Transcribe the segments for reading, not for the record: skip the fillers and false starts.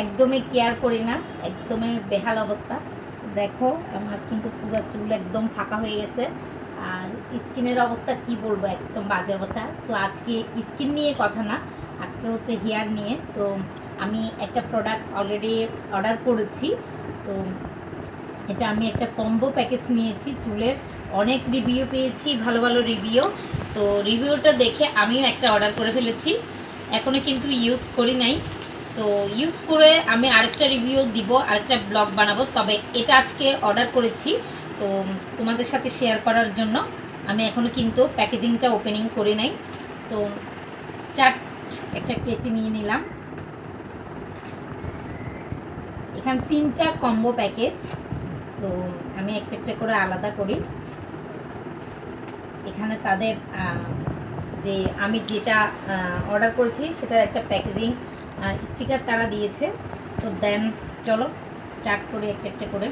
একদমই কেয়ার করি না, একদমই বেহাল অবস্থা। দেখো আমার কিন্তু পুরো চুল একদম ফাঁকা হয়ে গেছে, আর স্কিনের অবস্থা কি বলবো, একদম বাজে অবস্থা। তো আজকে স্কিন নিয়ে কথা না, আজকে হচ্ছে হেয়ার নিয়ে। তো আমি একটা প্রোডাক্ট অলরেডি অর্ডার করেছি। তো এটা আমি একটা কম্বো প্যাকেজ নিয়েছি চুলের, অনেক রিভিউ পেয়েছি, ভালো ভালো রিভিউ। তো রিভিউটা দেখে আমিও একটা অর্ডার করে ফেলেছি, এখনও কিন্তু ইউজ করি নাই। সো ইউজ করে আমি আরেকটা রিভিউ দিব, আরেকটা ব্লগ বানাবো। তবে এটা আজকে অর্ডার করেছি, তো তোমাদের সাথে শেয়ার করার জন্য। আমি এখনও কিন্তু প্যাকেজিংটা ওপেনিং করি নাই। তো স্টার্ট, একটা কেচি নিয়ে নিলাম। এখানে 3টা কম্বো প্যাকেজ। সো আমি একটা একটা করে আলাদা করি। এখানে তাদের যে আমি যেটা অর্ডার করেছি সেটার একটা প্যাকেজিং স্টিকার তারা দিয়েছে। সো দেন চলো স্টার্ট করি একটা একটা করে।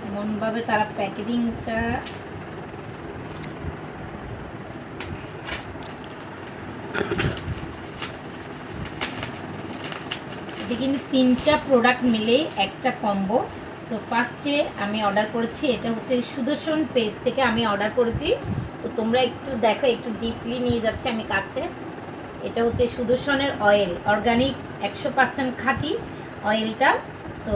এমনভাবে তারা প্যাকেজিংটা এটা কিন্তু 3টা প্রোডাক্ট মিলেই একটা কম্বো। সো ফার্স্টে আমি অর্ডার করেছি, এটা হচ্ছে সুদর্শন পেজ থেকে আমি অর্ডার করেছি। তো তোমরা একটু দেখো, একটু ডিপলি নিয়ে যাচ্ছে আমি কাছে। এটা হচ্ছে সুদর্শনের অয়েল, অর্গানিক 100% খাঁটি অয়েলটা। সো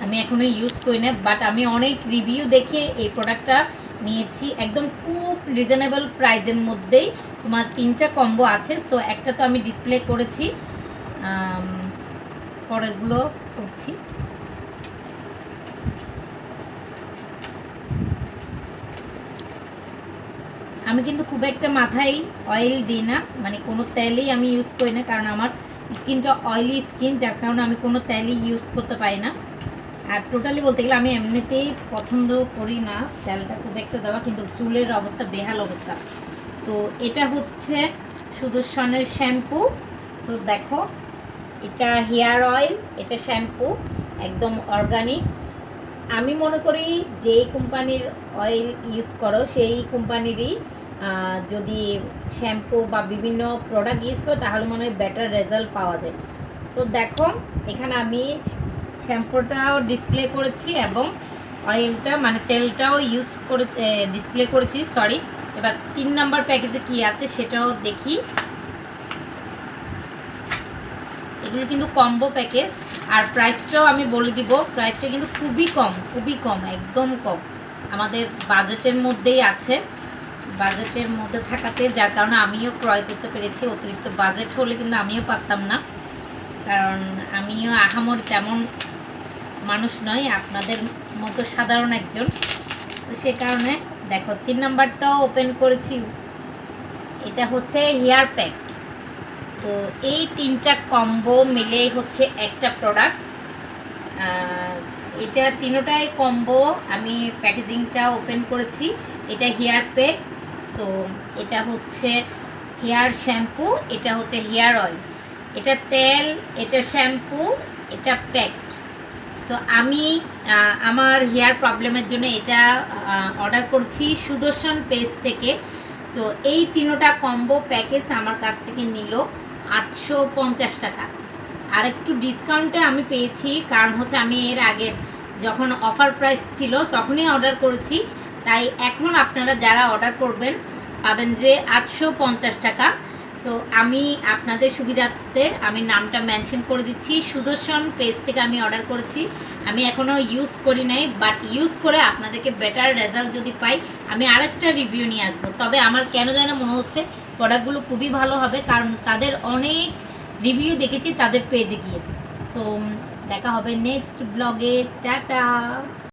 আমি এখনও ইউজ করি না, বাট আমি অনেক রিভিউ দেখে এই প্রোডাক্টটা নিয়েছি। একদম খুব রিজনেবল প্রাইজের মধ্যেই তোমার 3টা কম্বো আছে। সো একটা তো আমি ডিসপ্লে করেছি, পরেরগুলো করছি। আমি কিন্তু খুব একটা মাথায় অয়েল দিই না, মানে কোনো তেলই আমি ইউজ করি না, কারণ আমার স্কিনটা অয়েলি স্কিন, যার কারণে আমি কোনো তেলই ইউজ করতে পারি না। আর টোটালি বলতে গেলে আমি এমনিতেই পছন্দ করি না তেলটা খুব একটা দেওয়া, কিন্তু চুলের অবস্থা বেহাল অবস্থা। তো এটা হচ্ছে সুদর্শনের শ্যাম্পু। সো দেখো, এটা হেয়ার অয়েল, এটা শ্যাম্পু, একদম অর্গানিক। আমি মনে করি যে কোম্পানির অয়েল ইউজ করো সেই কোম্পানিরই যদি শ্যাম্পু বা বিভিন্ন প্রোডাক্ট ইউজ করো তাহলে মনে হয় বেটার রেজাল্ট পাওয়া যায়। সো দেখো এখানে আমি শ্যাম্পুটাও ডিসপ্লে করেছি এবং অয়েলটা মানে তেলটাও ইউজ করে ডিসপ্লে করেছি। সরি, এবার 3 নাম্বার প্যাকেজে কি আছে সেটাও দেখি। এগুলো কিন্তু কম্বো প্যাকেজ, আর প্রাইসটাও আমি বলে দিব। প্রাইসটা কিন্তু খুবই কম, খুবই কম, একদম কম, আমাদের বাজেটের মধ্যেই আছে। বাজেটের মধ্যে থাকাতে যার কারণে আমিও ক্রয় করতে পেরেছি। অতিরিক্ত বাজেট হলে কিন্তু আমিও পারতাম না, কারণ আমিও আহামরি তেমন মানুষ নয়, আপনাদের মতো সাধারণ একজন। তো সে কারণে দেখো 3 নাম্বারটাও ওপেন করেছি। এটা হচ্ছে হেয়ার প্যাক। তো এই 3টা কম্বো মিলে হচ্ছে একটা প্রোডাক্ট। এটা 3টাই কম্বো, আমি প্যাকেজিংটা ওপেন করেছি। এটা হেয়ার প্যাক। সো এটা হচ্ছে হেয়ার শ্যাম্পু, এটা হচ্ছে হেয়ার অয়েল, এটা তেল, এটা শ্যাম্পু, এটা প্যাক। সো আমি আমার হেয়ার প্রবলেমের জন্য এটা অর্ডার করছি সুদর্শন পেজ থেকে। সো এই 3টা কম্বো প্যাকেজ আমার কাছ থেকে নিল 850 টাকা। আর একটু ডিসকাউন্টে আমি পেয়েছি, কারণ হচ্ছে আমি এর আগে যখন অফার প্রাইস ছিল তখনই অর্ডার করেছি। তাই এখন আপনারা যারা অর্ডার করবেন পাবেন যে 850 টাকা। সো আমি আপনাদের সুবিধার্থে আমি নামটা মেনশন করে দিচ্ছি, সুদর্শন পেজ থেকে আমি অর্ডার করেছি। আমি এখনও ইউজ করি নাই, বাট ইউজ করে আপনাদেরকে বেটার রেজাল্ট যদি পাই আমি আরেকটা রিভিউ নিয়ে আসবো। তবে আমার কেন যেন মনে হচ্ছে প্রোডাক্টগুলো খুবই ভালো হবে, কারণ তাদের অনেক রিভিউ দেখেছি তাদের পেজে গিয়ে। সো দেখা হবে নেক্সট ব্লগে, টাটা।